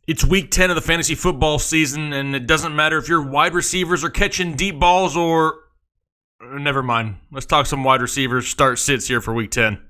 It's week 10 of the fantasy football season, and it doesn't matter if your wide receivers are catching deep balls or... Never mind. Let's talk some wide receivers. Start sits here for week 10.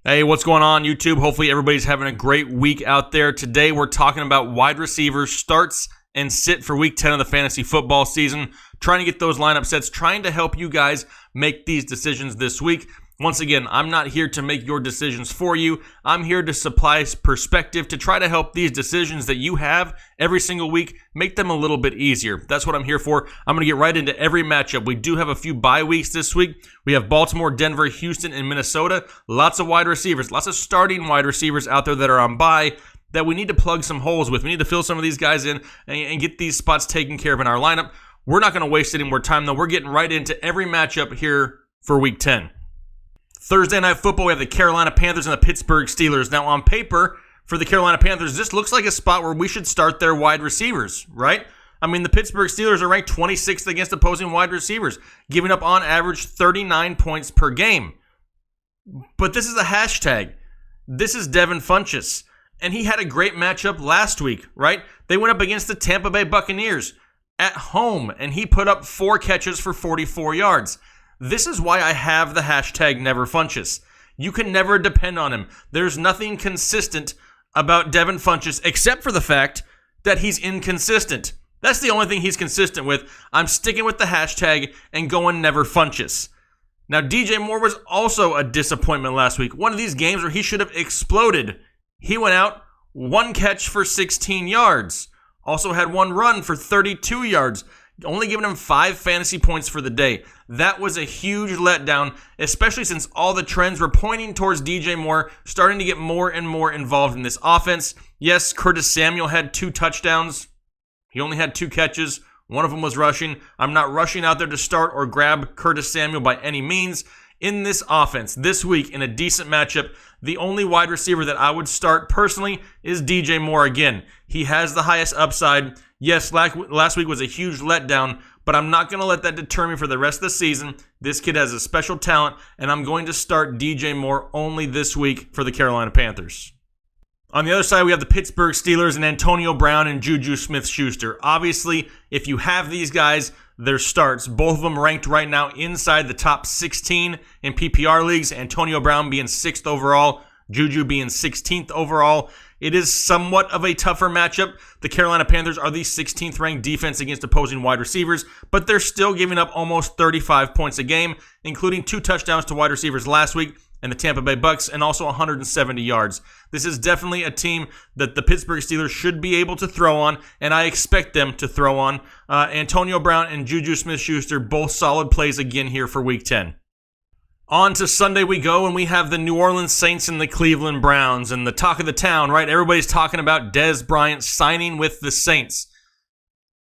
Hey, what's going on, YouTube? Hopefully everybody's having a great week out there. Today we're talking about wide receivers starts and sit for week 10 of the fantasy football season. Trying to get those lineup sets, trying to help you guys make these decisions this week. Once again, I'm not here to make your decisions for you. I'm here to supply perspective to try to help these decisions that you have every single week, make them a little bit easier. That's what I'm here for. I'm going to get right into every matchup. We do have a few bye weeks this week. We have Baltimore, Denver, Houston, and Minnesota. Lots of wide receivers, lots of starting wide receivers out there that are on bye that we need to plug some holes with. We need to fill some of these guys in and get these spots taken care of in our lineup. We're not going to waste any more time, though. We're getting right into every matchup here for week 10. Thursday Night Football, we have the Carolina Panthers and the Pittsburgh Steelers. Now, on paper, for the Carolina Panthers, this looks like a spot where we should start their wide receivers, right? I mean, the Pittsburgh Steelers are ranked 26th against opposing wide receivers, giving up on average 39 points per game. But this is a hashtag. This is Devin Funchess, and he had a great matchup last week, right? They went up against the Tampa Bay Buccaneers at home, and he put up 4 catches for 44 yards. This is why I have the hashtag NeverFunchess. You can never depend on him. There's nothing consistent about Devin Funchess except for the fact that he's inconsistent. That's the only thing he's consistent with. I'm sticking with the hashtag and going NeverFunchess. Now, DJ Moore was also a disappointment last week. One of these games where he should have exploded. He went out, 1 catch for 16 yards. Also had 1 run for 32 yards. Only giving him 5 fantasy points for the day. That was a huge letdown, especially since all the trends were pointing towards DJ Moore starting to get more and more involved in this offense. Yes, Curtis Samuel had 2 touchdowns. He only had 2 catches. One of them was rushing. I'm not rushing out there to start or grab Curtis Samuel by any means. In this offense, this week, in a decent matchup, the only wide receiver that I would start personally is DJ Moore again. He has the highest upside. Yes, last week was a huge letdown, but I'm not going to let that deter me for the rest of the season. This kid has a special talent, and I'm going to start DJ Moore only this week for the Carolina Panthers. On the other side, we have the Pittsburgh Steelers and Antonio Brown and Juju Smith-Schuster. Obviously, if you have these guys, their starts, both of them ranked right now inside the top 16 in PPR leagues. Antonio Brown being 6th overall, Juju being 16th overall. It is somewhat of a tougher matchup. The Carolina Panthers are the 16th ranked defense against opposing wide receivers, but they're still giving up almost 35 points a game, including 2 touchdowns to wide receivers last week and the Tampa Bay Bucks, and also 170 yards. This is definitely a team that the Pittsburgh Steelers should be able to throw on, and I expect them to throw on. Antonio Brown and Juju Smith-Schuster, both solid plays again here for Week 10. On to Sunday we go, and we have the New Orleans Saints and the Cleveland Browns, and the talk of the town, right? Everybody's talking about Dez Bryant signing with the Saints.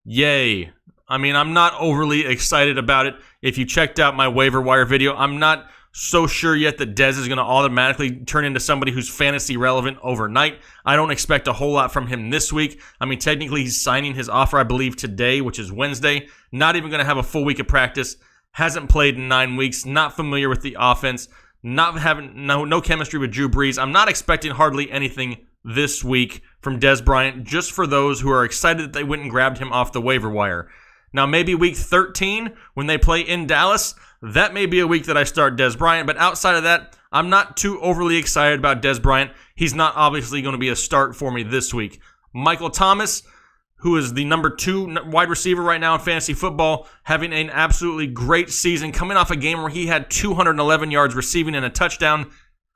Yay. I mean, I'm not overly excited about it. If you checked out my waiver wire video, I'm not so sure yet that Dez is going to automatically turn into somebody who's fantasy relevant overnight. I don't expect a whole lot from him this week. I mean, technically he's signing his offer, I believe, today, which is Wednesday. Not even going to have a full week of practice. Hasn't played in 9 weeks. Not familiar with the offense. No chemistry with Drew Brees. I'm not expecting hardly anything this week from Dez Bryant, just for those who are excited that they went and grabbed him off the waiver wire. Now, maybe week 13, when they play in Dallas, that may be a week that I start Dez Bryant. But outside of that, I'm not too overly excited about Dez Bryant. He's not obviously going to be a start for me this week. Michael Thomas, who is the number 2 wide receiver right now in fantasy football, having an absolutely great season, coming off a game where he had 211 yards receiving and a touchdown.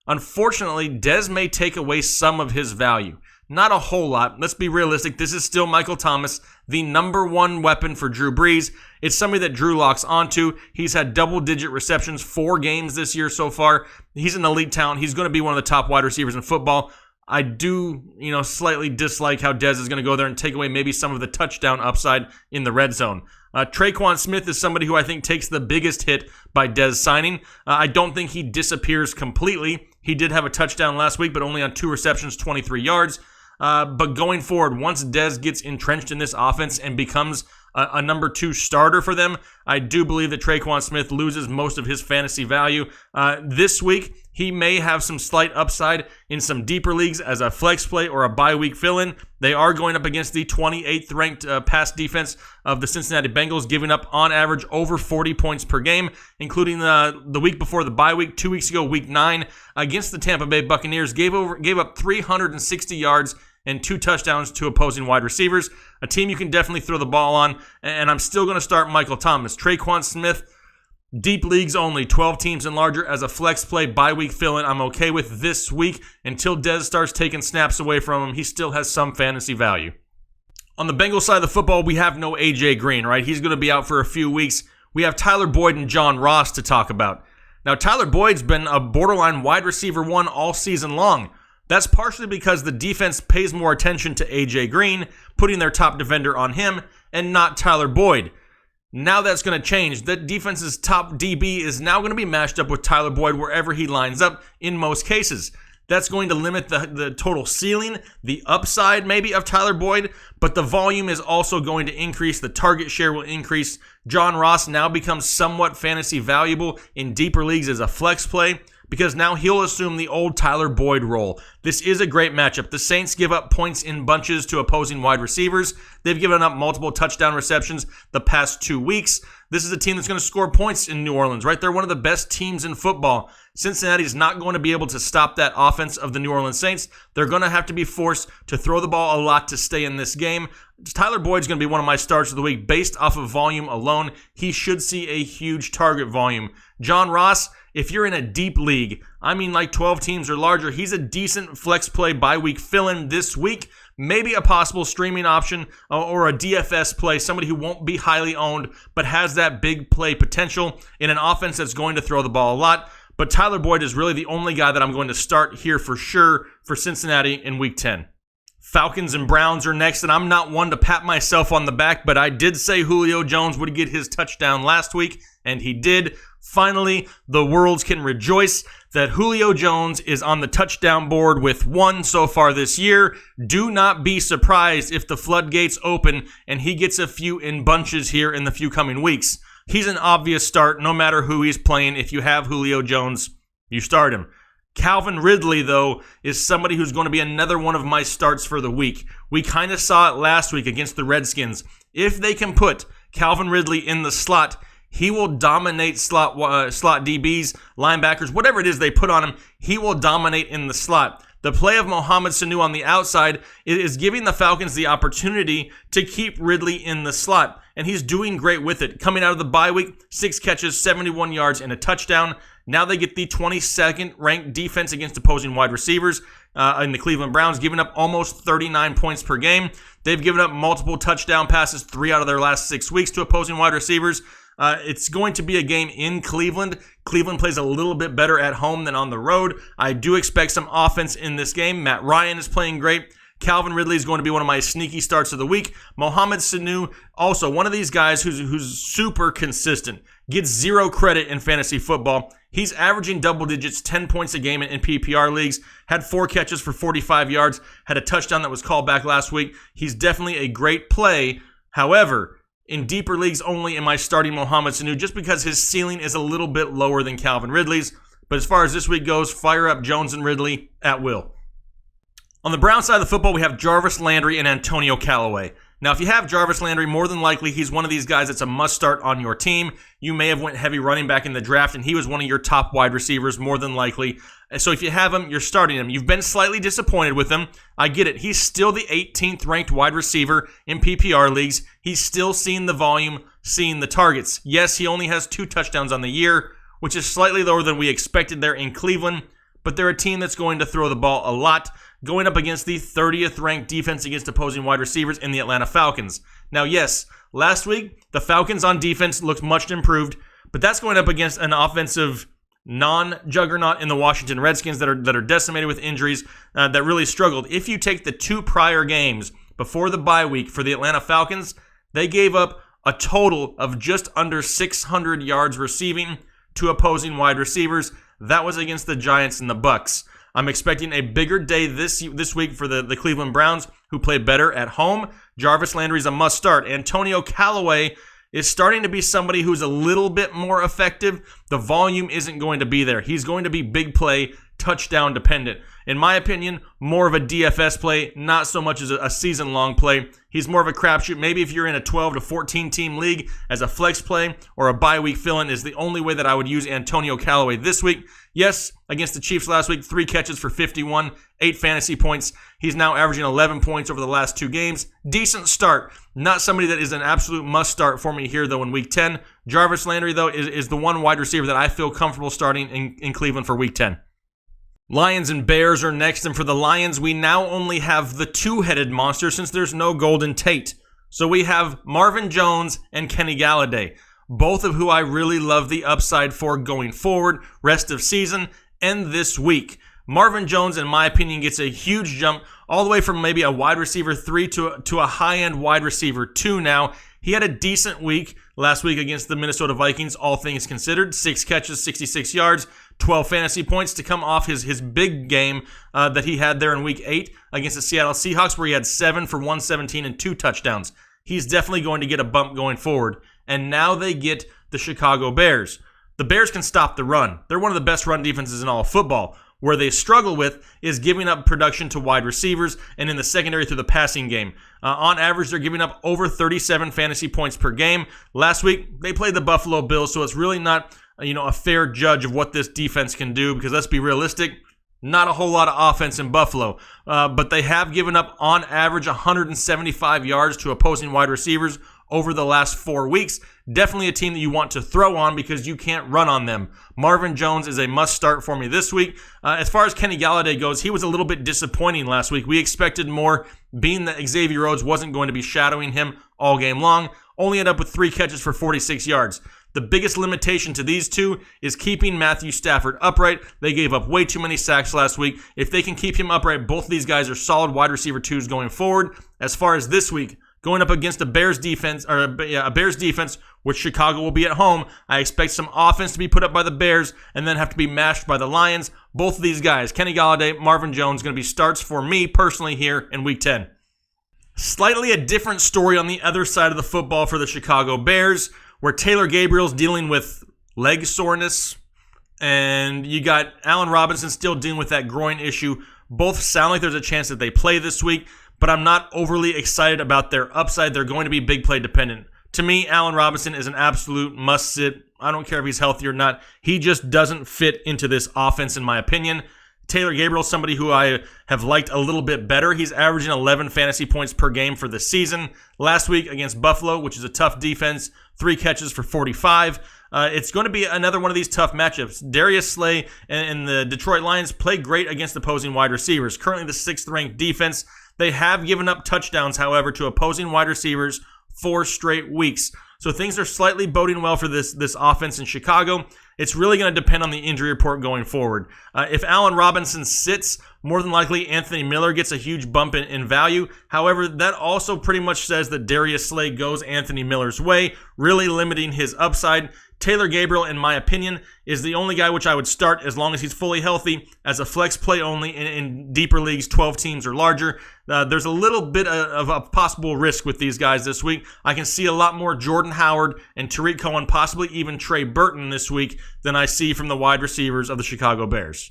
Unfortunately, Dez may take away some of his value. Not a whole lot. Let's be realistic. This is still Michael Thomas, the number 1 weapon for Drew Brees. It's somebody that Drew locks onto. He's had double-digit receptions 4 games this year so far. He's an elite talent. He's going to be one of the top wide receivers in football. I do, slightly dislike how Dez is going to go there and take away maybe some of the touchdown upside in the red zone. Traquan Smith is somebody who I think takes the biggest hit by Dez signing. I don't think he disappears completely. He did have a touchdown last week, but only on 2 receptions, 23 yards. But going forward, once Dez gets entrenched in this offense and becomes a number 2 starter for them. I do believe that Tre'Quan Smith loses most of his fantasy value this week. He may have some slight upside in some deeper leagues as a flex play or a bye week fill-in. They are going up against the 28th ranked pass defense of the Cincinnati Bengals, giving up on average over 40 points per game, including the week before the bye week, 2 weeks ago, week 9, against the Tampa Bay Buccaneers, gave up 360 yards and 2 touchdowns to opposing wide receivers. A team you can definitely throw the ball on, and I'm still going to start Michael Thomas. Tre'Quan Smith, deep leagues only, 12 teams and larger as a flex play, bye week fill-in. I'm okay with this week until Dez starts taking snaps away from him. He still has some fantasy value. On the Bengals side of the football, we have no A.J. Green, right? He's going to be out for a few weeks. We have Tyler Boyd and John Ross to talk about. Now, Tyler Boyd's been a borderline wide receiver 1 all season long. That's partially because the defense pays more attention to A.J. Green, putting their top defender on him, and not Tyler Boyd. Now that's going to change. The defense's top DB is now going to be matched up with Tyler Boyd wherever he lines up in most cases. That's going to limit the total ceiling, the upside maybe of Tyler Boyd, but the volume is also going to increase. The target share will increase. John Ross now becomes somewhat fantasy valuable in deeper leagues as a flex play, because now he'll assume the old Tyler Boyd role. This is a great matchup. The Saints give up points in bunches to opposing wide receivers. They've given up multiple touchdown receptions the past 2 weeks. This is a team that's going to score points in New Orleans, right? They're one of the best teams in football. Cincinnati's not going to be able to stop that offense of the New Orleans Saints. They're going to have to be forced to throw the ball a lot to stay in this game. Tyler Boyd's going to be one of my starts of the week based off of volume alone. He should see a huge target volume. John Ross, if you're in a deep league, I mean like 12 teams or larger, he's a decent flex play bye week fill-in this week. Maybe a possible streaming option or a DFS play, somebody who won't be highly owned but has that big play potential in an offense that's going to throw the ball a lot. But Tyler Boyd is really the only guy that I'm going to start here for sure for Cincinnati in week 10. Falcons and Browns are next, and I'm not one to pat myself on the back, but I did say Julio Jones would get his touchdown last week, and he did. Finally, the worlds can rejoice that Julio Jones is on the touchdown board with 1 so far this year. Do not be surprised if the floodgates open and he gets a few in bunches here in the few coming weeks. He's an obvious start no matter who he's playing. If you have Julio Jones, you start him. Calvin Ridley, though, is somebody who's going to be another one of my starts for the week. We kind of saw it last week against the Redskins. If they can put Calvin Ridley in the slot, he will dominate slot DBs, linebackers, whatever it is they put on him, he will dominate in the slot. The play of Mohamed Sanu on the outside is giving the Falcons the opportunity to keep Ridley in the slot, and he's doing great with it. Coming out of the bye week, 6 catches, 71 yards, and a touchdown. Now they get the 22nd ranked defense against opposing wide receivers in the Cleveland Browns, giving up almost 39 points per game. They've given up multiple touchdown passes 3 out of their last 6 weeks to opposing wide receivers. It's going to be a game in Cleveland. Cleveland plays a little bit better at home than on the road. I do expect some offense in this game. Matt Ryan is playing great. Calvin Ridley is going to be one of my sneaky starts of the week. Mohamed Sanu, also one of these guys who's super consistent, gets 0 credit in fantasy football. He's averaging double digits, 10 points a game in PPR leagues, had 4 catches for 45 yards, had a touchdown that was called back last week. He's definitely a great play. However, in deeper leagues only am I starting Mohamed Sanu just because his ceiling is a little bit lower than Calvin Ridley's. But as far as this week goes, fire up Jones and Ridley at will. On the Brown side of the football, we have Jarvis Landry and Antonio Callaway. Now, if you have Jarvis Landry, more than likely he's one of these guys that's a must-start on your team. You may have went heavy running back in the draft, and he was one of your top wide receivers, more than likely. So if you have him, you're starting him. You've been slightly disappointed with him. I get it. He's still the 18th ranked wide receiver in PPR leagues. He's still seeing the volume, seeing the targets. Yes, he only has 2 touchdowns on the year, which is slightly lower than we expected there in Cleveland, but they're a team that's going to throw the ball a lot, going up against the 30th ranked defense against opposing wide receivers in the Atlanta Falcons. Now, yes, last week, the Falcons on defense looked much improved, but that's going up against an offensive non-juggernaut in the Washington Redskins that are decimated with injuries that really struggled. If you take the 2 prior games before the bye week for the Atlanta Falcons, they gave up a total of just under 600 yards receiving to opposing wide receivers. That was against the Giants and the Bucs. I'm expecting a bigger day this week for the Cleveland Browns, who play better at home. Jarvis Landry's a must start. Antonio Callaway is starting to be somebody who's a little bit more effective. The volume isn't going to be there. He's going to be big play, touchdown dependent. In my opinion, more of a DFS play, not so much as a season-long play. He's more of a crapshoot. Maybe if you're in a 12 to 14 team league as a flex play or a bye week fill-in is the only way that I would use Antonio Callaway this week. Yes, against the Chiefs last week, 3 catches for 51, 8 fantasy points. He's now averaging 11 points over the last 2 games. Decent start. Not somebody that is an absolute must start for me here, though, in week 10. Jarvis Landry, though, is the one wide receiver that I feel comfortable starting in Cleveland for week 10. Lions and Bears are next, and for the Lions, we now only have the two-headed monster since there's no Golden Tate. So we have Marvin Jones and Kenny Galladay, both of who I really love the upside for going forward, rest of season, and this week. Marvin Jones, in my opinion, gets a huge jump all the way from maybe a wide receiver 3 to a high-end wide receiver 2 now. He had a decent week last week against the Minnesota Vikings, all things considered. 6 catches, 66 yards, 12 fantasy points to come off his big game that he had there in week 8 against the Seattle Seahawks, where he had 7 for 117 and 2 touchdowns. He's definitely going to get a bump going forward. And now they get the Chicago Bears. The Bears can stop the run. They're one of the best run defenses in all of football. Where they struggle with is giving up production to wide receivers and in the secondary through the passing game. On average, they're giving up over 37 fantasy points per game. Last week, they played the Buffalo Bills, so it's really not a fair judge of what this defense can do because let's be realistic, not a whole lot of offense in Buffalo. But they have given up on average 175 yards to opposing wide receivers over the last 4 weeks. Definitely a team that you want to throw on because you can't run on them. Marvin Jones is a must start for me this week. As far as Kenny Galladay goes, he was a little bit disappointing last week. We expected more, being that Xavier Rhodes wasn't going to be shadowing him all game long. Only ended up with 3 catches for 46 yards. The biggest limitation to these two is keeping Matthew Stafford upright. They gave up way too many sacks last week. If they can keep him upright, both of these guys are solid wide receiver 2s going forward. As far as this week, going up against a Bears defense, which Chicago will be at home, I expect some offense to be put up by the Bears and then have to be mashed by the Lions. Both of these guys, Kenny Galladay, Marvin Jones, going to be starts for me personally here in Week 10. Slightly a different story on the other side of the football for the Chicago Bears, where Taylor Gabriel's dealing with leg soreness, and you got Allen Robinson still dealing with that groin issue. Both sound like there's a chance that they play this week, but I'm not overly excited about their upside. They're going to be big play dependent. To me, Allen Robinson is an absolute must-sit. I don't care if he's healthy or not. He just doesn't fit into this offense, in my opinion. Taylor Gabriel, somebody who I have liked a little bit better. He's averaging 11 fantasy points per game for the season. Last week against Buffalo, which is a tough defense, 3 catches for 45. It's going to be another one of these tough matchups. Darius Slay and the Detroit Lions play great against opposing wide receivers. Currently the 6th-ranked defense. They have given up touchdowns, however, to opposing wide receivers 4 straight weeks. So things are slightly boding well for this offense in Chicago. It's really going to depend on the injury report going forward. If Allen Robinson sits, more than likely Anthony Miller gets a huge bump in value. However, that also pretty much says that Darius Slay goes Anthony Miller's way, really limiting his upside. Taylor Gabriel, in my opinion, is the only guy which I would start as long as he's fully healthy as a flex play only in deeper leagues, 12 teams or larger. There's a little bit of a possible risk with these guys this week. I can see a lot more Jordan Howard and Tariq Cohen, possibly even Trey Burton this week than I see from the wide receivers of the Chicago Bears.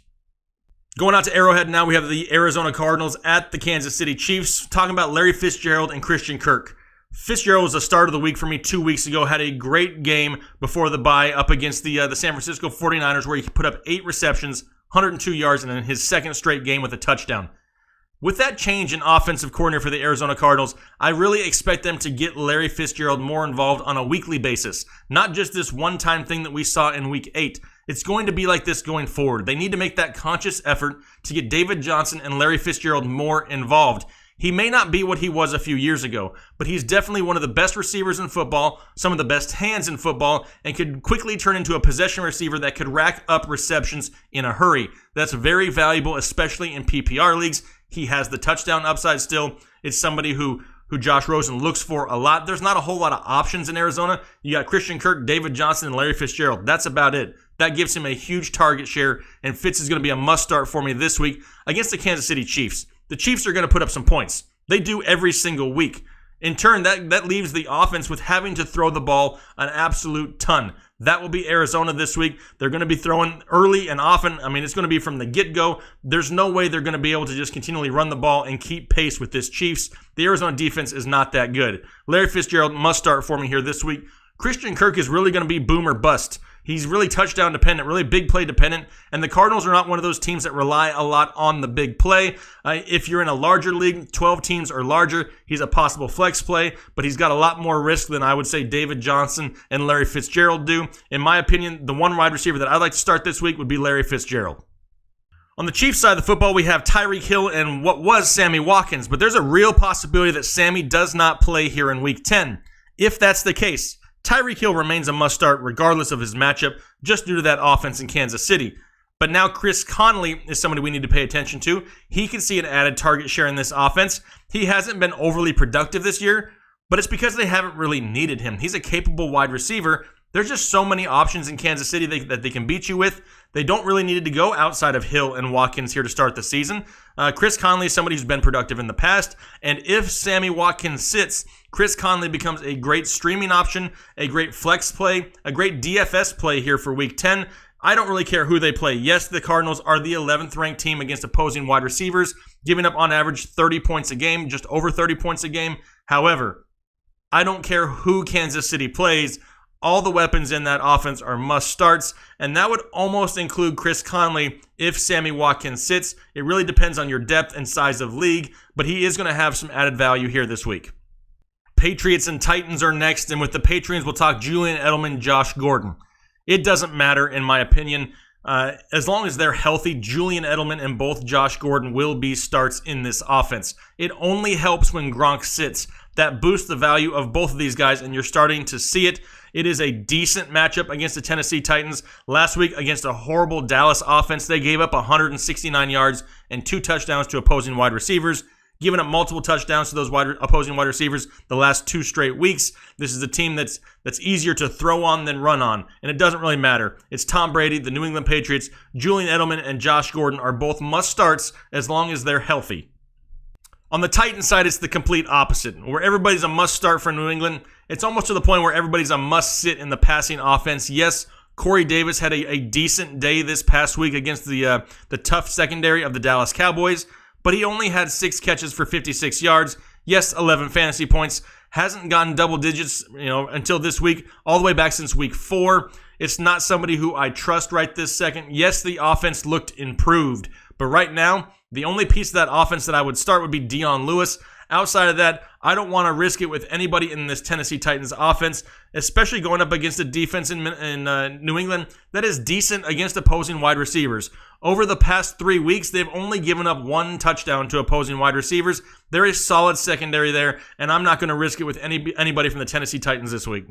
Going out to Arrowhead now, we have the Arizona Cardinals at the Kansas City Chiefs, talking about Larry Fitzgerald and Christian Kirk. Fitzgerald was the start of the week for me 2 weeks ago, had a great game before the bye up against the San Francisco 49ers, where he put up 8 receptions, 102 yards, and in his second straight game with a touchdown. With that change in offensive coordinator for the Arizona Cardinals, I really expect them to get Larry Fitzgerald more involved on a weekly basis, not just this one-time thing that we saw in Week 8. It's going to be like this going forward. They need to make that conscious effort to get David Johnson and Larry Fitzgerald more involved. He may not be what he was a few years ago, but he's definitely one of the best receivers in football, some of the best hands in football, and could quickly turn into a possession receiver that could rack up receptions in a hurry. That's very valuable, especially in PPR leagues. He has the touchdown upside still. It's somebody who Josh Rosen looks for a lot. There's not a whole lot of options in Arizona. You got Christian Kirk, David Johnson, and Larry Fitzgerald. That's about it. That gives him a huge target share, and Fitz is going to be a must-start for me this week against the Kansas City Chiefs. The Chiefs are going to put up some points. They do every single week. In turn, that leaves the offense with having to throw the ball an absolute ton. That will be Arizona this week. They're going to be throwing early and often. I mean, it's going to be from the get-go. There's no way they're going to be able to just continually run the ball and keep pace with this Chiefs. The Arizona defense is not that good. Larry Fitzgerald must start for me here this week. Christian Kirk is really going to be boom or bust. He's really touchdown dependent, really big play dependent, and the Cardinals are not one of those teams that rely a lot on the big play. If you're in a larger league, 12 teams or larger, he's a possible flex play, but he's got a lot more risk than I would say David Johnson and Larry Fitzgerald do. In my opinion, the one wide receiver that I'd like to start this week would be Larry Fitzgerald. On the Chiefs side of the football, we have Tyreek Hill and what was Sammy Watkins, but there's a real possibility that Sammy does not play here in Week 10. If that's the case, Tyreek Hill remains a must-start regardless of his matchup, just due to that offense in Kansas City. But now Chris Conley is somebody we need to pay attention to. He can see an added target share in this offense. He hasn't been overly productive this year, but it's because they haven't really needed him. He's a capable wide receiver. There's just so many options in Kansas City that they can beat you with. They don't really need to go outside of Hill and Watkins here to start the season. Chris Conley is somebody who's been productive in the past, and if Sammy Watkins sits, Chris Conley becomes a great streaming option, a great flex play, a great DFS play here for Week 10. I don't really care who they play. Yes, the Cardinals are the 11th ranked team against opposing wide receivers, giving up on average 30 points a game, just over 30 points a game. However, I don't care who Kansas City plays. All the weapons in that offense are must-starts, and that would almost include Chris Conley if Sammy Watkins sits. It really depends on your depth and size of league, but he is going to have some added value here this week. Patriots and Titans are next, and with the Patriots, we'll talk Julian Edelman, Josh Gordon. It doesn't matter, in my opinion. As long as they're healthy, Julian Edelman and both Josh Gordon will be starts in this offense. It only helps when Gronk sits. That boosts the value of both of these guys, and you're starting to see it. It is a decent matchup against the Tennessee Titans. Last week against a horrible Dallas offense, they gave up 169 yards and 2 touchdowns to opposing wide receivers, giving up multiple touchdowns to those opposing wide receivers the last 2 straight weeks. This is a team that's easier to throw on than run on, and it doesn't really matter. It's Tom Brady, the New England Patriots. Julian Edelman and Josh Gordon are both must-starts as long as they're healthy. On the Titans side, it's the complete opposite. Where everybody's a must-start for New England, it's almost to the point where everybody's a must-sit in the passing offense. Yes, Corey Davis had a decent day this past week against the tough secondary of the Dallas Cowboys, but he only had 6 catches for 56 yards. Yes, 11 fantasy points. Hasn't gotten double digits, until this week, all the way back since week 4. It's not somebody who I trust right this second. Yes, the offense looked improved, but right now, the only piece of that offense that I would start would be Dion Lewis. Outside of that, I don't want to risk it with anybody in this Tennessee Titans offense, especially going up against a defense in New England that is decent against opposing wide receivers. Over the past 3 weeks, they've only given up 1 touchdown to opposing wide receivers. There is solid secondary there, and I'm not going to risk it with anybody from the Tennessee Titans this week.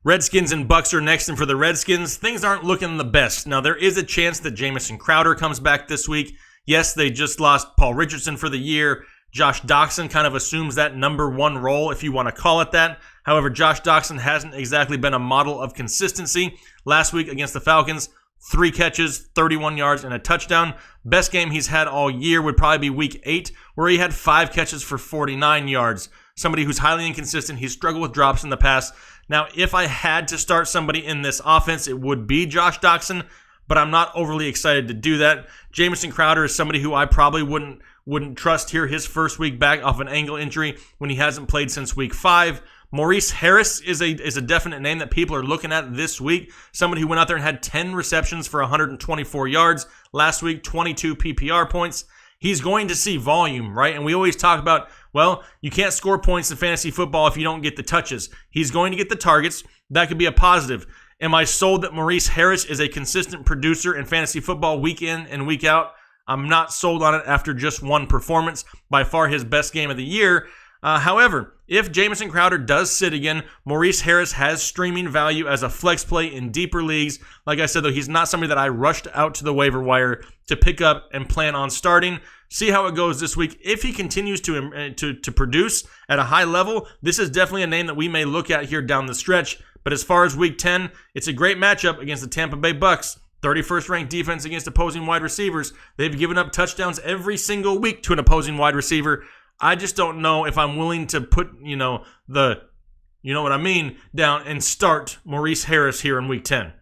Redskins and Bucks are next, and for the Redskins, things aren't looking the best. Now, there is a chance that Jamison Crowder comes back this week. Yes, they just lost Paul Richardson for the year. Josh Doxson kind of assumes that number 1 role, if you want to call it that. However, Josh Doxson hasn't exactly been a model of consistency. Last week against the Falcons, 3 catches, 31 yards, and a touchdown. Best game he's had all year would probably be Week 8, where he had 5 catches for 49 yards. Somebody who's highly inconsistent. He's struggled with drops in the past. Now, if I had to start somebody in this offense, it would be Josh Doxson, but I'm not overly excited to do that. Jamison Crowder is somebody who I probably wouldn't trust here his first week back off an ankle injury when he hasn't played since week 5. Maurice Harris is a definite name that people are looking at this week. Somebody who went out there and had 10 receptions for 124 yards. Last week, 22 PPR points. He's going to see volume, right? And we always talk about, well, you can't score points in fantasy football if you don't get the touches. He's going to get the targets. That could be a positive. Am I sold that Maurice Harris is a consistent producer in fantasy football week in and week out? I'm not sold on it after just 1 performance, by far his best game of the year. However, if Jamison Crowder does sit again, Maurice Harris has streaming value as a flex play in deeper leagues. Like I said, though, he's not somebody that I rushed out to the waiver wire to pick up and plan on starting. See how it goes this week. If he continues to produce at a high level, this is definitely a name that we may look at here down the stretch. But as far as Week 10, it's a great matchup against the Tampa Bay Bucks. 31st ranked defense against opposing wide receivers. They've given up touchdowns every single week to an opposing wide receiver. I just don't know if I'm willing to put, down and start Maurice Harris here in Week 10.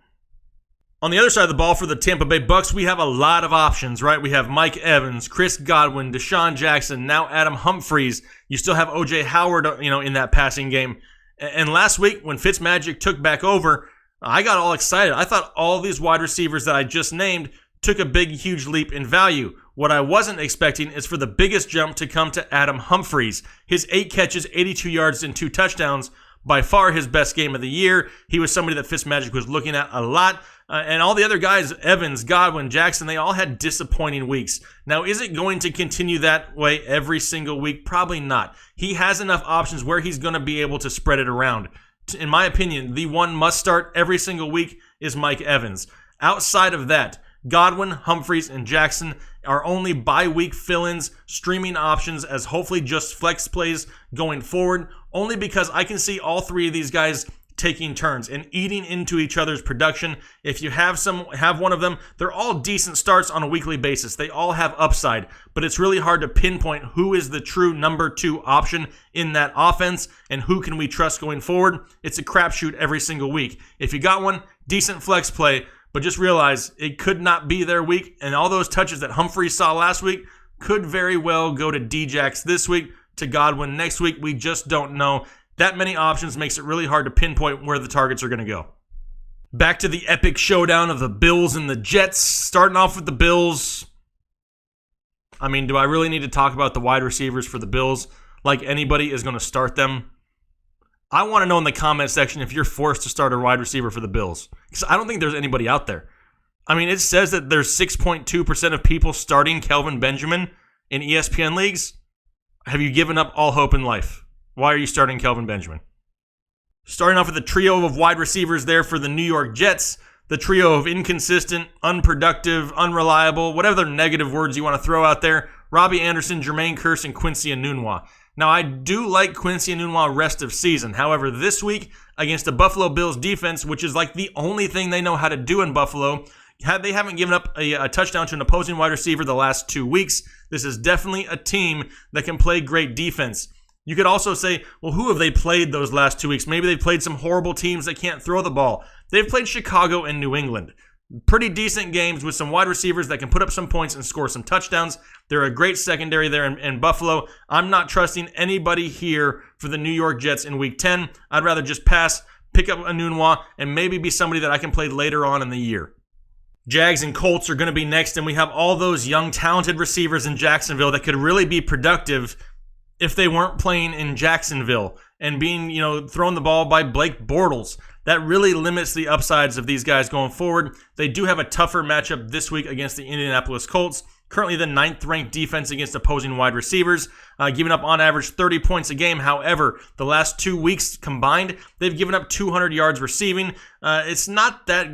On the other side of the ball for the Tampa Bay Bucks, we have a lot of options, right? We have Mike Evans, Chris Godwin, Deshaun Jackson, now Adam Humphries. You still have O.J. Howard, in that passing game. And last week, when Fitzmagic took back over, I got all excited. I thought all these wide receivers that I just named took a big, huge leap in value. What I wasn't expecting is for the biggest jump to come to Adam Humphries. His 8 catches, 82 yards, and 2 touchdowns, by far his best game of the year. He was somebody that Fitzmagic was looking at a lot. And all the other guys, Evans, Godwin, Jackson, they all had disappointing weeks. Now, is it going to continue that way every single week? Probably not. He has enough options where he's going to be able to spread it around. In my opinion, the one must start every single week is Mike Evans. Outside of that, Godwin, Humphries, and Jackson are only bye-week fill-ins, streaming options as hopefully just flex plays going forward, only because I can see all three of these guys taking turns and eating into each other's production. If you have one of them, they're all decent starts on a weekly basis. They all have upside, but it's really hard to pinpoint who is the true number 2 option in that offense and who can we trust going forward. It's a crapshoot every single week. If you got one, decent flex play, but just realize it could not be their week, and all those touches that Humphries saw last week could very well go to Djax this week, to Godwin next week. We just don't know. That many options makes it really hard to pinpoint where the targets are going to go. Back to the epic showdown of the Bills and the Jets. Starting off with the Bills. I mean, do I really need to talk about the wide receivers for the Bills like anybody is going to start them? I want to know in the comment section if you're forced to start a wide receiver for the Bills, because I don't think there's anybody out there. I mean, it says that there's 6.2% of people starting Kelvin Benjamin in ESPN leagues. Have you given up all hope in life? Why are you starting Kelvin Benjamin? Starting off with the trio of wide receivers there for the New York Jets, the trio of inconsistent, unproductive, unreliable, whatever negative words you want to throw out there, Robbie Anderson, Jermaine Kearse, and Quincy Enunwa. Now, I do like Quincy Enunwa rest of season. However, this week against the Buffalo Bills defense, which is like the only thing they know how to do in Buffalo, they haven't given up a touchdown to an opposing wide receiver the last 2 weeks. This is definitely a team that can play great defense. You could also say, well, who have they played those last 2 weeks? Maybe they've played some horrible teams that can't throw the ball. They've played Chicago and New England. Pretty decent games with some wide receivers that can put up some points and score some touchdowns. They're a great secondary there in Buffalo. I'm not trusting anybody here for the New York Jets in Week 10. I'd rather just pass, pick up Enunwa, and maybe be somebody that I can play later on in the year. Jags and Colts are going to be next, and we have all those young, talented receivers in Jacksonville that could really be productive if they weren't playing in Jacksonville and being, thrown the ball by Blake Bortles. That really limits the upsides of these guys going forward. They do have a tougher matchup this week against the Indianapolis Colts, currently the 9th-ranked defense against opposing wide receivers, giving up on average 30 points a game. However, the last 2 weeks combined, they've given up 200 yards receiving. It's not that,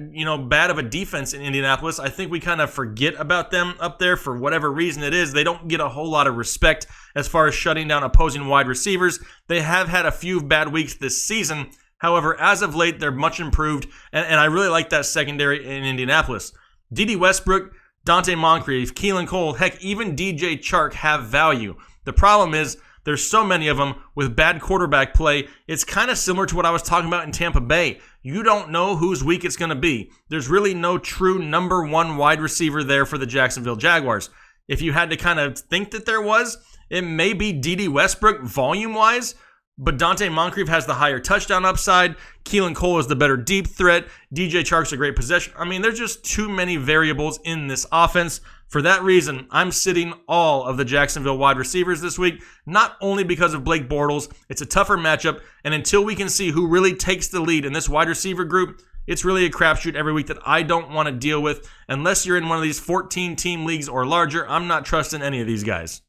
bad of a defense in Indianapolis. I think we kind of forget about them up there for whatever reason it is. They don't get a whole lot of respect as far as shutting down opposing wide receivers. They have had a few bad weeks this season. However, as of late, they're much improved, and I really like that secondary in Indianapolis. Dede Westbrook, Dante Moncrief, Keelan Cole, heck, even DJ Chark have value. The problem is there's so many of them with bad quarterback play. It's kind of similar to what I was talking about in Tampa Bay. You don't know whose week it's going to be. There's really no true number 1 wide receiver there for the Jacksonville Jaguars. If you had to kind of think that there was, it may be Dede Westbrook volume-wise, but Dante Moncrief has the higher touchdown upside. Keelan Cole is the better deep threat. DJ Chark's a great possession. I mean, there's just too many variables in this offense. For that reason, I'm sitting all of the Jacksonville wide receivers this week, not only because of Blake Bortles. It's a tougher matchup, and until we can see who really takes the lead in this wide receiver group, it's really a crapshoot every week that I don't want to deal with. Unless you're in one of these 14-team leagues or larger, I'm not trusting any of these guys.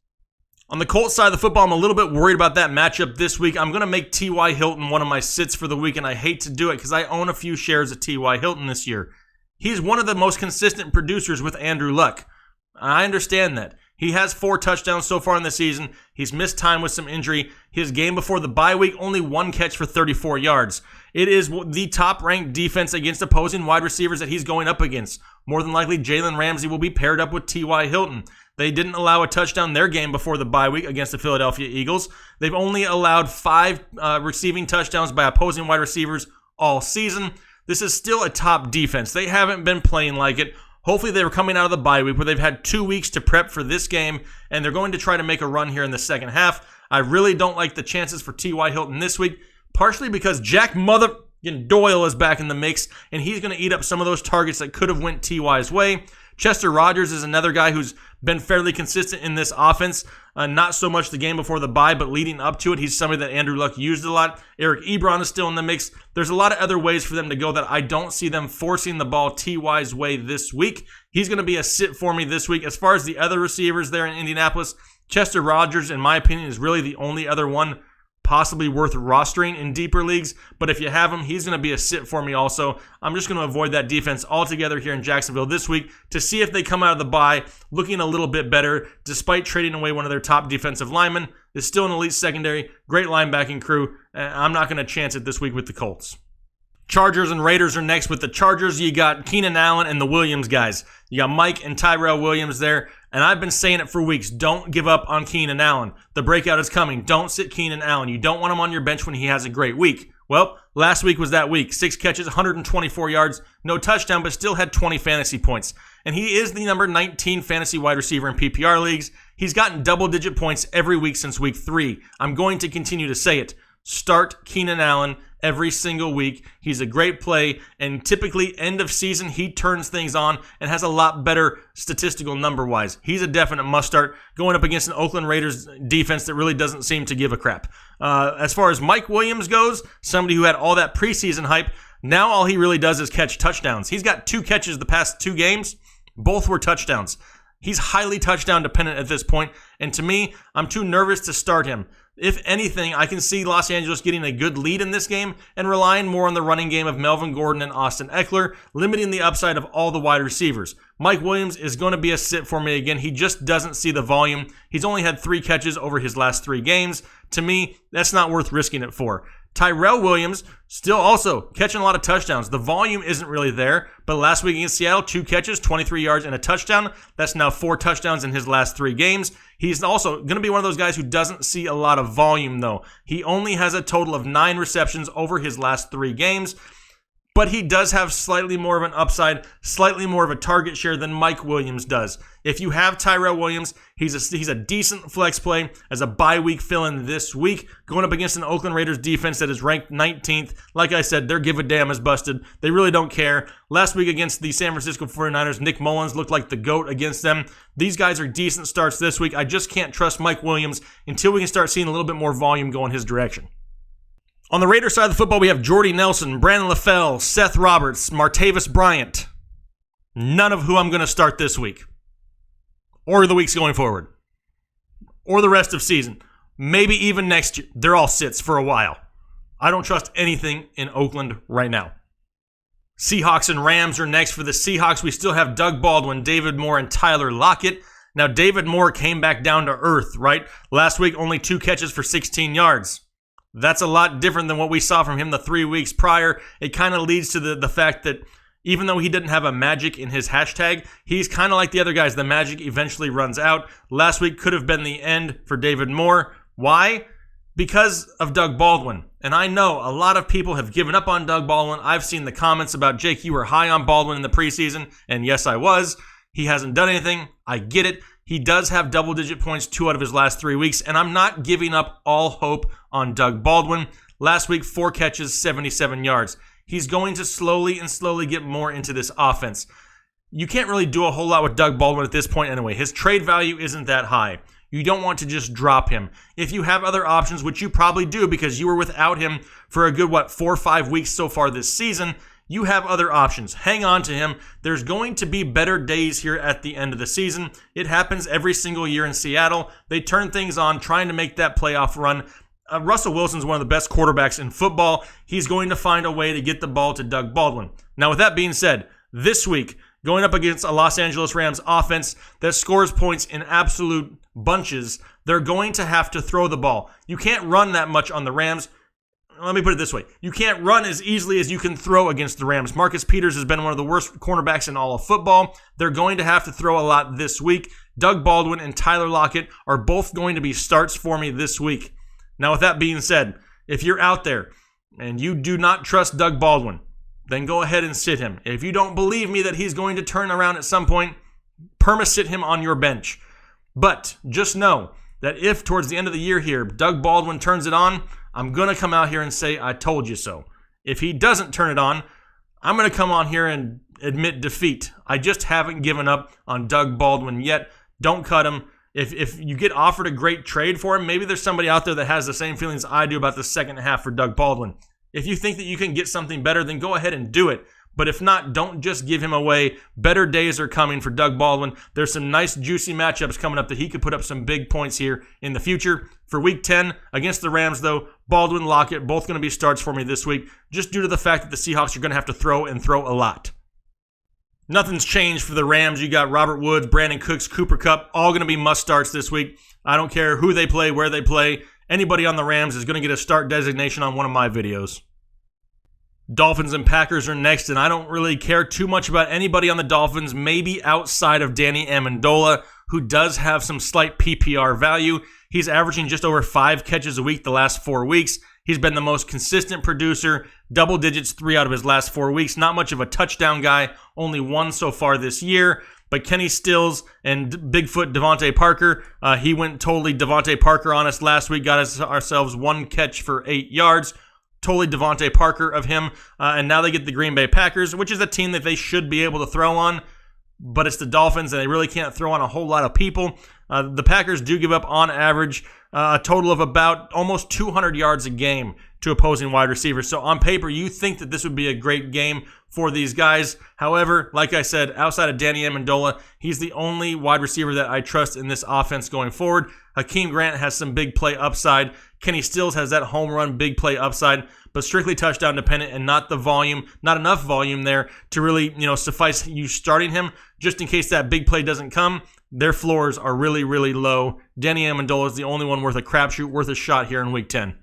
On the Colts side of the football, I'm a little bit worried about that matchup this week. I'm going to make T.Y. Hilton one of my sits for the week, and I hate to do it because I own a few shares of T.Y. Hilton this year. He's one of the most consistent producers with Andrew Luck. I understand that. He has 4 touchdowns so far in the season. He's missed time with some injury. His game before the bye week, only 1 catch for 34 yards. It is the top-ranked defense against opposing wide receivers that he's going up against. More than likely, Jalen Ramsey will be paired up with T.Y. Hilton. They didn't allow a touchdown their game before the bye week against the Philadelphia Eagles. They've only allowed 5 receiving touchdowns by opposing wide receivers all season. This is still a top defense. They haven't been playing like it. Hopefully they were coming out of the bye week where they've had 2 weeks to prep for this game, and they're going to try to make a run here in the second half. I really don't like the chances for T.Y. Hilton this week, partially because Jack Doyle is back in the mix, and he's going to eat up some of those targets that could have went T.Y.'s way. Chester Rogers is another guy who's been fairly consistent in this offense. Not so much the game before the bye, but leading up to it, he's somebody that Andrew Luck used a lot. Eric Ebron is still in the mix. There's a lot of other ways for them to go that I don't see them forcing the ball T.Y.'s way this week. He's going to be a sit for me this week. As far as the other receivers there in Indianapolis, Chester Rogers, in my opinion, is really the only other one possibly worth rostering in deeper leagues, but if you have him, he's going to be a sit for me also. I'm just going to avoid that defense altogether here in Jacksonville this week to see if they come out of the bye looking a little bit better, despite trading away one of their top defensive linemen. It's still an elite secondary, great linebacking crew. I'm not going to chance it this week with the Colts. Chargers and Raiders are next. With the Chargers, you got Keenan Allen and the Williams guys. You got Mike and Tyrell Williams there, and I've been saying it for weeks. Don't give up on Keenan Allen. The breakout is coming. Don't sit Keenan Allen. You don't want him on your bench when he has a great week. Well, last week was that week. 6 catches, 124 yards, no touchdown, but still had 20 fantasy points. And he is the number 19 fantasy wide receiver in PPR leagues. He's gotten double-digit points every week since week 3. I'm going to continue to say it. Start Keenan Allen every single week. He's a great play, and typically end of season, he turns things on and has a lot better statistical number-wise. He's a definite must-start going up against an Oakland Raiders defense that really doesn't seem to give a crap. As far as Mike Williams goes, somebody who had all that preseason hype, now all he really does is catch touchdowns. He's got 2 catches the past 2 games. Both were touchdowns. He's highly touchdown dependent at this point, and to me, I'm too nervous to start him. If anything, I can see Los Angeles getting a good lead in this game and relying more on the running game of Melvin Gordon and Austin Eckler, limiting the upside of all the wide receivers. Mike Williams is going to be a sit for me again. He just doesn't see the volume. He's only had 3 catches over his last 3 games. To me, that's not worth risking it for. Tyrell Williams still also catching a lot of touchdowns. The volume isn't really there, but last week against Seattle, 2 catches, 23 yards, and a touchdown. That's now 4 touchdowns in his last 3 games. He's also going to be one of those guys who doesn't see a lot of volume, though. He only has a total of 9 receptions over his last 3 games. But he does have slightly more of an upside, slightly more of a target share than Mike Williams does. If you have Tyrell Williams, he's a decent flex play as a bye week fill-in this week, going up against an Oakland Raiders defense that is ranked 19th. Like I said, their give a damn is busted. They really don't care. Last week against the San Francisco 49ers, Nick Mullins looked like the GOAT against them. These guys are decent starts this week. I just can't trust Mike Williams until we can start seeing a little bit more volume going his direction. On the Raiders side of the football, we have Jordy Nelson, Brandon LaFell, Seth Roberts, Martavis Bryant. None of who I'm going to start this week. Or the weeks going forward. Or the rest of season. Maybe even next year. They're all sits for a while. I don't trust anything in Oakland right now. Seahawks and Rams are next. For the Seahawks, we still have Doug Baldwin, David Moore, and Tyler Lockett. Now, David Moore came back down to earth, right? Last week, only 2 catches for 16 yards. That's a lot different than what we saw from him the 3 weeks prior. It kind of leads to the fact that even though he didn't have a magic in his hashtag, he's kind of like the other guys. The magic eventually runs out. Last week could have been the end for David Moore. Why? Because of Doug Baldwin. And I know a lot of people have given up on Doug Baldwin. I've seen the comments about, Jake, you were high on Baldwin in the preseason. And yes, I was. He hasn't done anything. I get it. He does have double-digit points 2 out of his last 3 weeks, and I'm not giving up all hope on Doug Baldwin. Last week, 4 catches, 77 yards. He's going to slowly get more into this offense. You can't really do a whole lot with Doug Baldwin at this point anyway. His trade value isn't that high. You don't want to just drop him. If you have other options, which you probably do because you were without him for a good, 4 or 5 weeks so far this season, you have other options. Hang on to him. There's going to be better days here at the end of the season. It happens every single year in Seattle. They turn things on, trying to make that playoff run. Russell Wilson's one of the best quarterbacks in football. He's going to find a way to get the ball to Doug Baldwin. Now, with that being said, this week, going up against a Los Angeles Rams offense that scores points in absolute bunches, they're going to have to throw the ball. You can't run that much on the Rams. let me put it this way. You can't run as easily as you can throw against the Rams. Marcus Peters has been one of the worst cornerbacks in all of football. They're going to have to throw a lot this week. Doug Baldwin and Tyler Lockett are both going to be starts for me this week. Now, with that being said, if you're out there and you do not trust Doug Baldwin, then go ahead and sit him. If you don't believe me that he's going to turn around at some point, perma-sit him on your bench. But just know that if towards the end of the year here, Doug Baldwin turns it on, I'm going to come out here and say, I told you so. If he doesn't turn it on, I'm going to come on here and admit defeat. I just haven't given up on Doug Baldwin yet. Don't cut him. If you get offered a great trade for him, maybe there's somebody out there that has the same feelings I do about the second half for Doug Baldwin. If you think that you can get something better, then go ahead and do it. But if not, don't just give him away. Better days are coming for Doug Baldwin. There's some nice, juicy matchups coming up that he could put up some big points here in the future. For Week 10, against the Rams, though, Baldwin, Lockett, both going to be starts for me this week, just due to the fact that the Seahawks are going to have to throw and throw a lot. Nothing's changed for the Rams. You got Robert Woods, Brandon Cooks, Cooper Kupp, all going to be must-starts this week. I don't care who they play, where they play. Anybody on the Rams is going to get a start designation on one of my videos. Dolphins and Packers are next, and I don't really care too much about anybody on the Dolphins, maybe outside of Danny Amendola, who does have some slight PPR value. He's averaging just over 5 catches a week the last 4 weeks. He's been the most consistent producer, double digits 3 out of his last 4 weeks. Not much of a touchdown guy, only 1 so far this year. But Kenny Stills and Bigfoot Devontae Parker, he went totally Devontae Parker on us last week, got us ourselves 1 catch for 8 yards. Totally Devontae Parker of him. And now they get the Green Bay Packers, which is a team that they should be able to throw on. But it's the Dolphins, and they really can't throw on a whole lot of people. The Packers do give up, on average, a total of about almost 200 yards a game to opposing wide receivers. So on paper, you think that this would be a great game for these guys. However, like I said, outside of Danny Amendola, he's the only wide receiver that I trust in this offense going forward. Hakeem Grant has some big play upside. Kenny Stills has that home run big play upside, but strictly touchdown dependent and not the volume, not enough volume there to really, suffice you starting him just in case that big play doesn't come. Their floors are really, really low. Danny Amendola is the only one worth a crapshoot, worth a shot here in Week 10.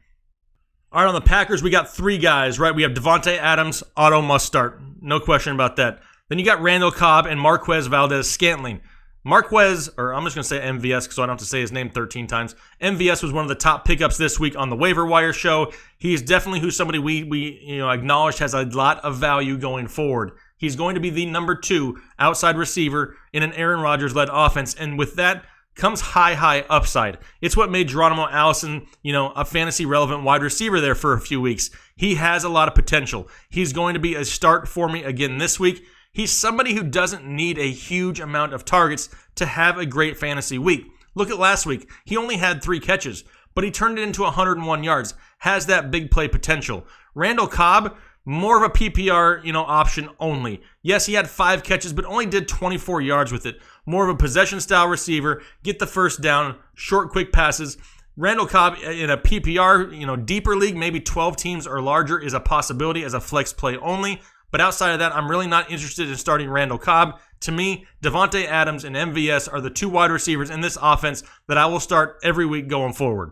All right, on the Packers, we got 3 guys, right? We have Devontae Adams, auto must start. No question about that. Then you got Randall Cobb and Marquez Valdez-Scantling. Marquez, or I'm just going to say MVS so I don't have to say his name 13 times. MVS was one of the top pickups this week on the waiver wire show. He's definitely who somebody we acknowledged has a lot of value going forward. He's going to be the number 2 outside receiver in an Aaron Rodgers-led offense, and with that comes high upside. It's what made Geronimo Allison, a fantasy-relevant wide receiver there for a few weeks. He has a lot of potential. He's going to be a start for me again this week. He's somebody who doesn't need a huge amount of targets to have a great fantasy week. Look at last week. He only had 3 catches, but he turned it into 101 yards. Has that big play potential. Randall Cobb, more of a PPR, option only. Yes, he had 5 catches, but only did 24 yards with it. More of a possession-style receiver, get the first down, short, quick passes. Randall Cobb in a PPR, deeper league, maybe 12 teams or larger is a possibility as a flex play only. But outside of that, I'm really not interested in starting Randall Cobb. To me, Devontae Adams and MVS are the 2 wide receivers in this offense that I will start every week going forward.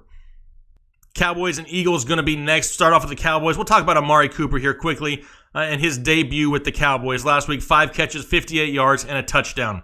Cowboys and Eagles going to be next. Start off with the Cowboys. We'll talk about Amari Cooper here quickly and his debut with the Cowboys last week. 5 catches, 58 yards, and a touchdown.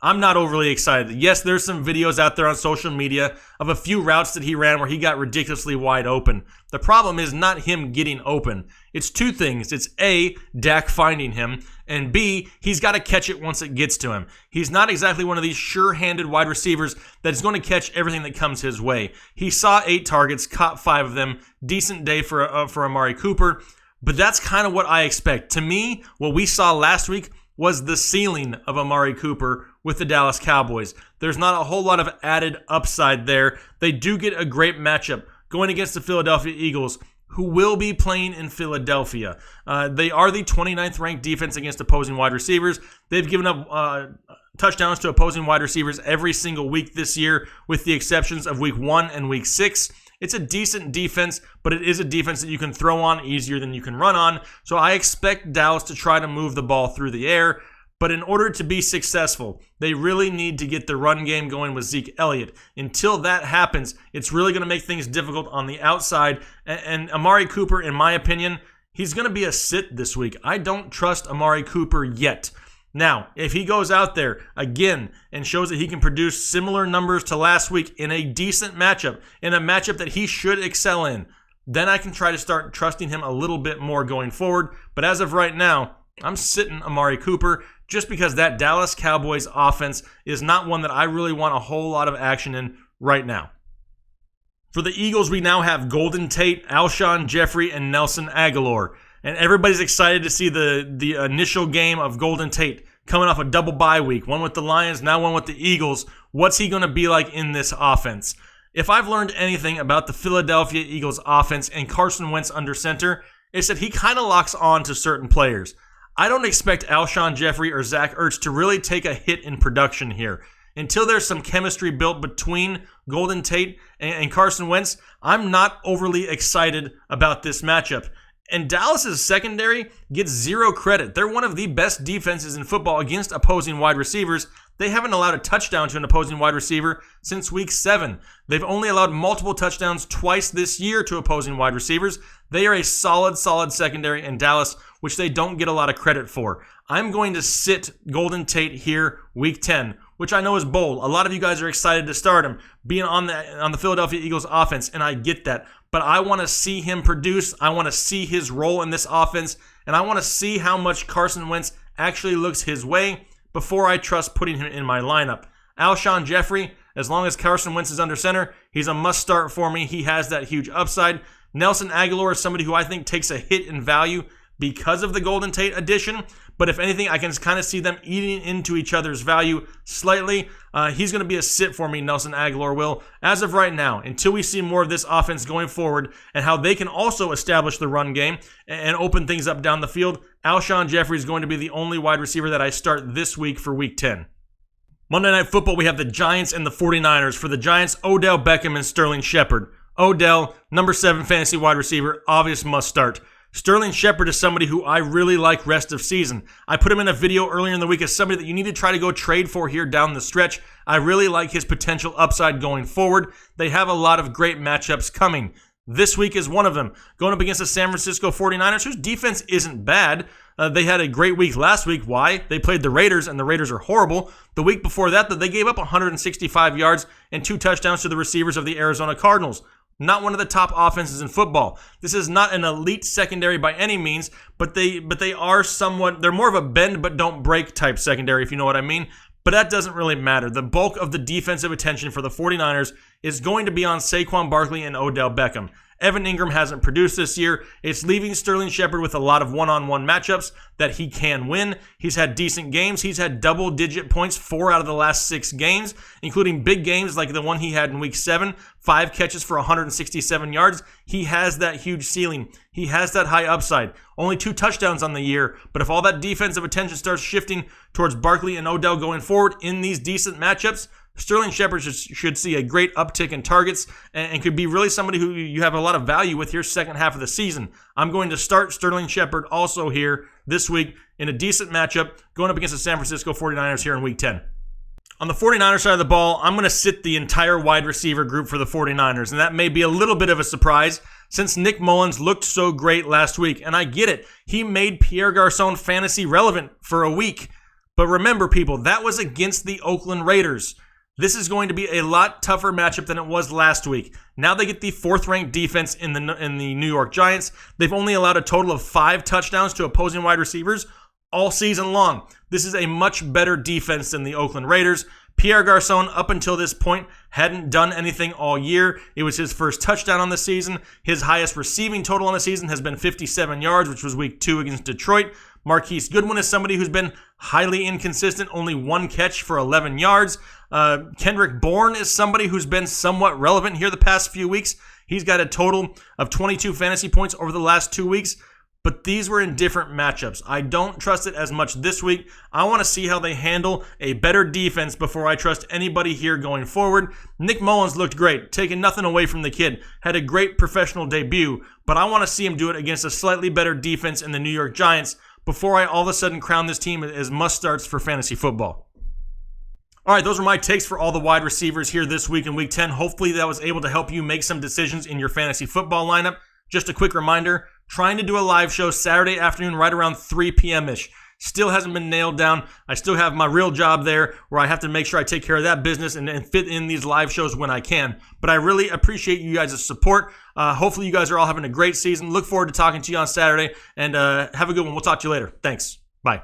I'm not overly excited. Yes, there's some videos out there on social media of a few routes that he ran where he got ridiculously wide open. The problem is not him getting open. It's 2 things. It's A, Dak finding him, and B, he's got to catch it once it gets to him. He's not exactly one of these sure-handed wide receivers that is going to catch everything that comes his way. He saw 8 targets, caught 5 of them. Decent day for Amari Cooper, but that's kind of what I expect. To me, what we saw last week was the ceiling of Amari Cooper with the Dallas Cowboys. There's not a whole lot of added upside there. They do get a great matchup going against the Philadelphia Eagles, who will be playing in Philadelphia. They are the 29th ranked defense against opposing wide receivers. They've given up touchdowns to opposing wide receivers every single week this year, with the exceptions of week 1 and week 6. It's a decent defense, but it is a defense that you can throw on easier than you can run on. So I expect Dallas to try to move the ball through the air. But in order to be successful, they really need to get the run game going with Zeke Elliott. Until that happens, it's really going to make things difficult on the outside. And Amari Cooper, in my opinion, he's going to be a sit this week. I don't trust Amari Cooper yet. Now, if he goes out there again and shows that he can produce similar numbers to last week in a decent matchup, in a matchup that he should excel in, then I can try to start trusting him a little bit more going forward. But as of right now, I'm sitting Amari Cooper just because that Dallas Cowboys offense is not one that I really want a whole lot of action in right now. For the Eagles, we now have Golden Tate, Alshon Jeffrey, and Nelson Agholor. And everybody's excited to see the initial game of Golden Tate coming off a double bye week. One with the Lions, now one with the Eagles. What's he going to be like in this offense? If I've learned anything about the Philadelphia Eagles offense and Carson Wentz under center, it's that he kind of locks on to certain players. I don't expect Alshon Jeffrey or Zach Ertz to really take a hit in production here. Until there's some chemistry built between Golden Tate and Carson Wentz, I'm not overly excited about this matchup. And Dallas's secondary gets zero credit. They're one of the best defenses in football against opposing wide receivers. They haven't allowed a touchdown to an opposing wide receiver since week 7. They've only allowed multiple touchdowns twice this year to opposing wide receivers. They are a solid secondary in Dallas, which they don't get a lot of credit for. I'm going to sit Golden Tate here week 10, which I know is bold. A lot of you guys are excited to start him being on the Philadelphia Eagles offense, and I get that. But I want to see him produce. I want to see his role in this offense, and I want to see how much Carson Wentz actually looks his way before I trust putting him in my lineup. Alshon Jeffrey, as long as Carson Wentz is under center, he's a must-start for me. He has that huge upside. Nelson Agholor is somebody who I think takes a hit in value because of the Golden Tate addition. But if anything, I can kind of see them eating into each other's value slightly. He's going to be a sit for me, Nelson Agholor will. As of right now, until we see more of this offense going forward and how they can also establish the run game and open things up down the field, Alshon Jeffrey is going to be the only wide receiver that I start this week for week 10. Monday Night Football, we have the Giants and the 49ers. For the Giants, Odell Beckham and Sterling Shepard. Odell, number 7 fantasy wide receiver, obvious must start. Sterling Shepard is somebody who I really like rest of season. I put him in a video earlier in the week as somebody that you need to try to go trade for here down the stretch. I really like his potential upside going forward. They have a lot of great matchups coming. This week is one of them. Going up against the San Francisco 49ers, whose defense isn't bad. They had a great week last week. Why? They played the Raiders, and the Raiders are horrible. The week before that, they gave up 165 yards and 2 touchdowns to the receivers of the Arizona Cardinals. Not one of the top offenses in football. This is not an elite secondary by any means, but they are somewhat, they're more of a bend but don't break type secondary, if you know what I mean. But that doesn't really matter. The bulk of the defensive attention for the 49ers is going to be on Saquon Barkley and Odell Beckham. Evan Ingram hasn't produced this year. It's leaving Sterling Shepard with a lot of one-on-one matchups that he can win. He's had decent games. He's had double-digit points 4 out of the last 6 games, including big games like the one he had in Week 7, 5 catches for 167 yards. He has that huge ceiling. He has that high upside. Only 2 touchdowns on the year, but if all that defensive attention starts shifting towards Barkley and Odell going forward in these decent matchups, Sterling Shepard should see a great uptick in targets and could be really somebody who you have a lot of value with here second half of the season. I'm going to start Sterling Shepard also here this week in a decent matchup going up against the San Francisco 49ers here in Week 10. On the 49ers side of the ball, I'm going to sit the entire wide receiver group for the 49ers, and that may be a little bit of a surprise since Nick Mullins looked so great last week, and I get it. He made Pierre Garçon fantasy relevant for a week. But remember, people, that was against the Oakland Raiders. This is going to be a lot tougher matchup than it was last week. Now they get the 4th-ranked defense in the New York Giants. They've only allowed a total of 5 touchdowns to opposing wide receivers all season long. This is a much better defense than the Oakland Raiders. Pierre Garçon, up until this point, hadn't done anything all year. It was his first touchdown on the season. His highest receiving total on the season has been 57 yards, which was Week 2 against Detroit. Marquise Goodwin is somebody who's been highly inconsistent, only 1 catch for 11 yards. Kendrick Bourne is somebody who's been somewhat relevant here the past few weeks. He's got a total of 22 fantasy points over the last 2 weeks, but these were in different matchups. I don't trust it as much this week. I want to see how they handle a better defense before I trust anybody here going forward. Nick Mullins looked great, taking nothing away from the kid. Had a great professional debut, but I want to see him do it against a slightly better defense in the New York Giants before I all of a sudden crown this team as must-starts for fantasy football. All right, those are my takes for all the wide receivers here this week in Week 10. Hopefully that was able to help you make some decisions in your fantasy football lineup. Just a quick reminder, trying to do a live show Saturday afternoon right around 3 p.m.-ish. Still hasn't been nailed down. I still have my real job there where I have to make sure I take care of that business and fit in these live shows when I can. But I really appreciate you guys' support. Hopefully you guys are all having a great season. Look forward to talking to you on Saturday, and have a good one. We'll talk to you later. Thanks. Bye.